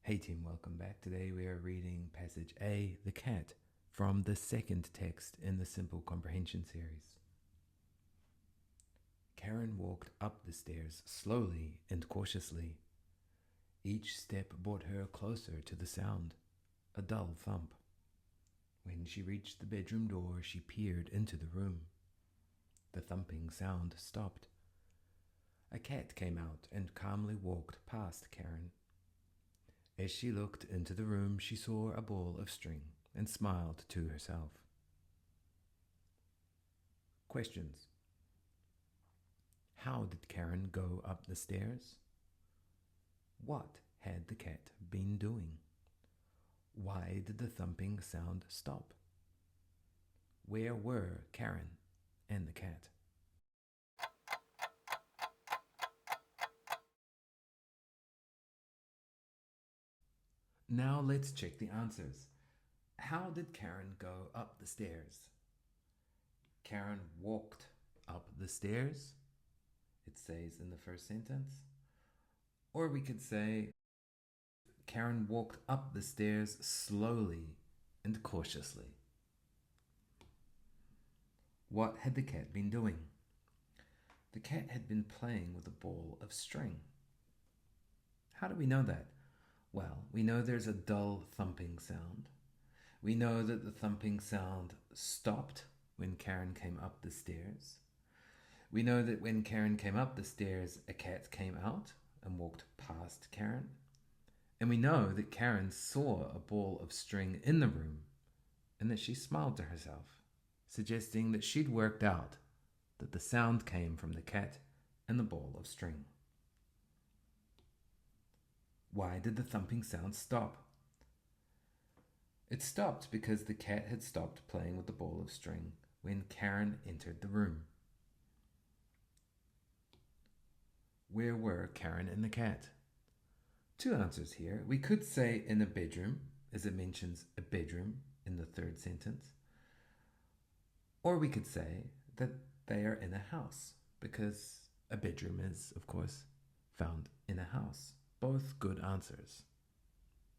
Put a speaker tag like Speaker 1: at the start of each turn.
Speaker 1: Hey team, welcome back. Today we are reading passage A, the cat, from the second text in the Simple Comprehension series. Karen walked up the stairs slowly and cautiously. Each step brought her closer to the sound, a dull thump. When she reached the bedroom door, she peered into the room. The thumping sound stopped. A cat came out and calmly walked past Karen. As she looked into the room, she saw a ball of string and smiled to herself. Questions. How did Karen go up the stairs? What had the cat been doing? Why did the thumping sound stop? Where were Karen and the cat? Now let's check the answers. How did Karen go up the stairs? Karen walked up the stairs, it says in the first sentence. Or we could say, Karen walked up the stairs slowly and cautiously. What had the cat been doing? The cat had been playing with a ball of string. How do we know that? Well, we know there's a dull thumping sound. We know that the thumping sound stopped when Karen came up the stairs. We know that when Karen came up the stairs, a cat came out and walked past Karen. And we know that Karen saw a ball of string in the room and that she smiled to herself, suggesting that she'd worked out that the sound came from the cat and the ball of string. Why did the thumping sound stop? It stopped because the cat had stopped playing with the ball of string when Karen entered the room. Where were Karen and the cat? Two answers here. We could say in a bedroom, as it mentions a bedroom in the third sentence. Or we could say that they are in a house, because a bedroom is, of course, found in a house. Both good answers.